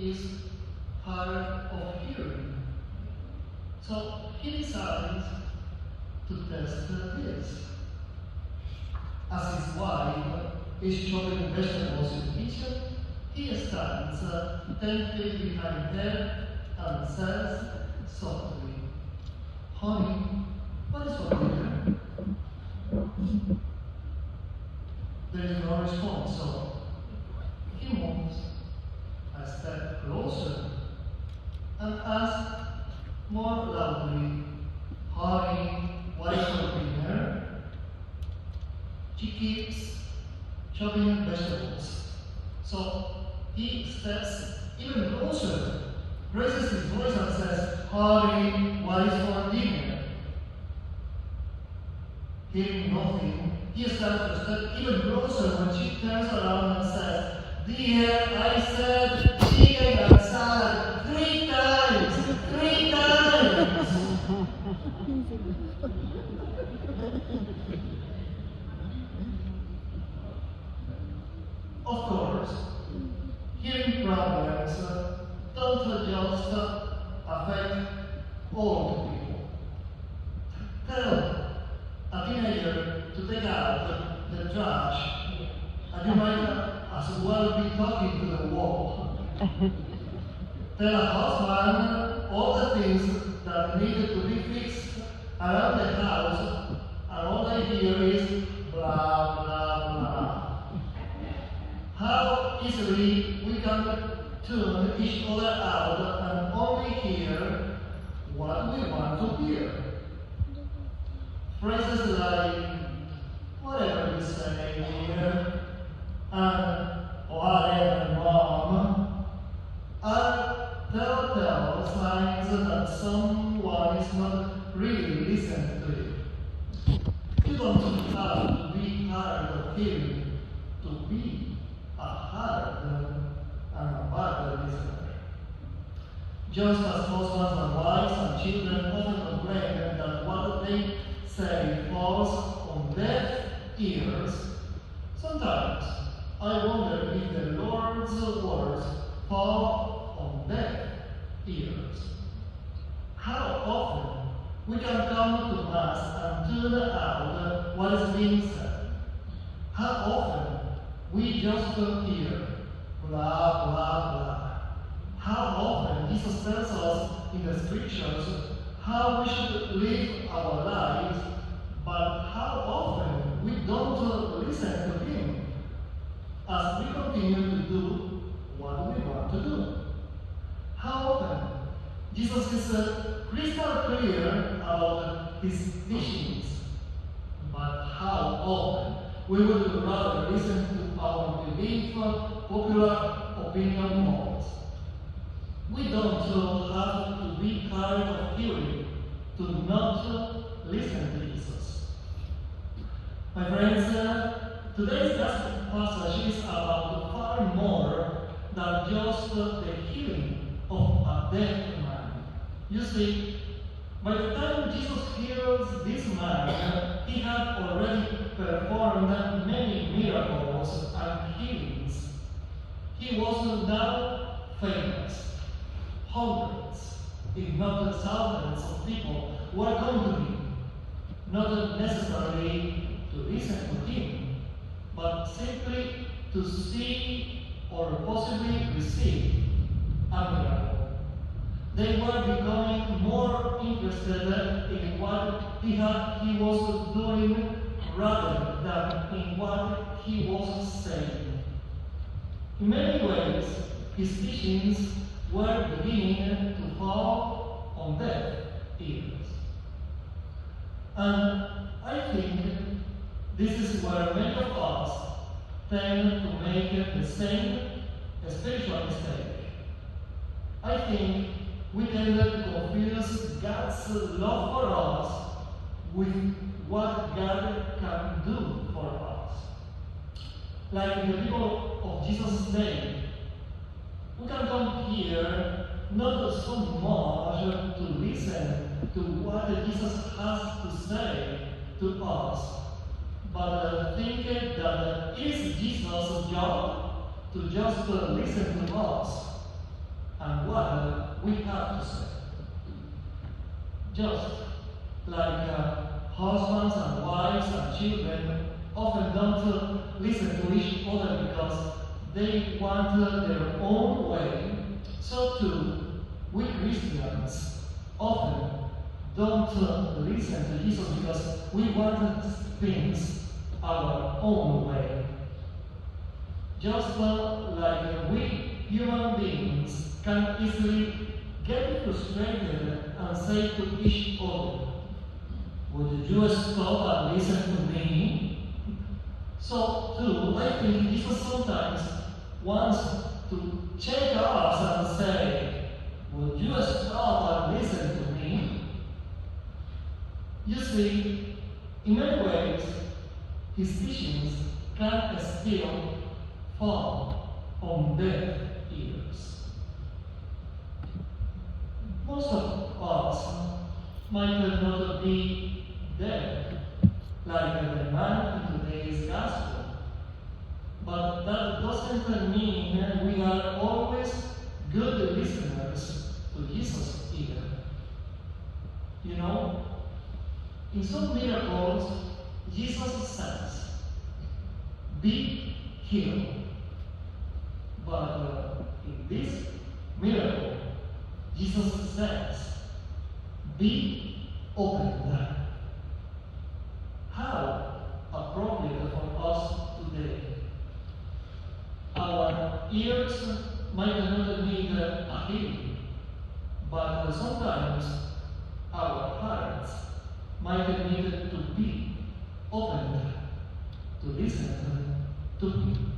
is hard of hearing. So he decides to test this. As his wife is chopping vegetables in the kitchen, he stands 10 feet behind her and says softly, "Honey, what is for dinner?" There is no response, so he moves a step closer and asks more loudly, "Honey, what is for dinner?" She keeps chopping vegetables, so he steps even closer, raises his voice and says, "Honey, what is for dinner?" Hearing nothing, he starts to step even closer when she turns around and says, "Dear, I said chicken and salad 3 times! 3 times!" Of course, hearing problems don't just affect old people. Tell a teenager to take out the trash, and you might as well be talking to the wall. Tell a husband all the things that needed to be fixed around the house, and all they hear is blah, blah, blah. How easily we can tune each other out and only hear what we want to hear. Phrases like, "Whatever you say, dear," and "Whatever, mom," are telltale signs that someone is not really listening to you. You don't have to be hard of hearing to be a hard and a bad listener. Just as husbands and wives and children often complain that what they say falls on deaf ears, sometimes I wonder if the Lord's words fall on deaf ears. How often we can come to Mass and tune out what is being said. How often we just hear blah, blah, blah. How often Jesus tells us in the scriptures how we should live our lives, but how often we don't listen to Him as we continue to do what we want to do. How often Jesus is crystal clear about His teachings, but how often we would rather listen to our belief, popular opinion models. We don't have to be hard of hearing to not listen to Jesus. My friends, today's gospel passage is about far more than just the healing of a deaf man. You see, by the time Jesus heals this man, he had already performed many miracles and healings. He was now famous. Hundreds, if not thousands of people were coming to him, not necessarily to listen to him, but simply to see or possibly receive a miracle. They were becoming more interested in what he was doing rather than in what he was saying. In many ways, his teachings were beginning to fall on deaf ears. And I think this is where many of us tend to make the same spiritual mistake. I think we tend to confuse God's love for us with what God can do for us. Like the people of Jesus' day, we can come here not so much to listen to what Jesus has to say to us, but think that it is Jesus' job to just listen to us. and what we have to say. Just like husbands and wives and children often don't listen to each other because they want their own way, so too we Christians often don't listen to Jesus because we want things our own way. Just like we human beings can easily get frustrated and say to each other, "Would you stop and listen to me?" So too, I think Jesus sometimes wants to check us and say, "Would you stop and listen to me?" You see, in many ways, his teachings can still fall on deaf ears. Most of us might not be deaf like the man in today's gospel, but that doesn't mean we are always good listeners to Jesus either. You know, in some miracles, Jesus says, "Be healed." But in this miracle, Jesus says, "Be opened." How appropriate for us today. Our ears might not need a healing, but sometimes our hearts might need to be opened to listen to Him.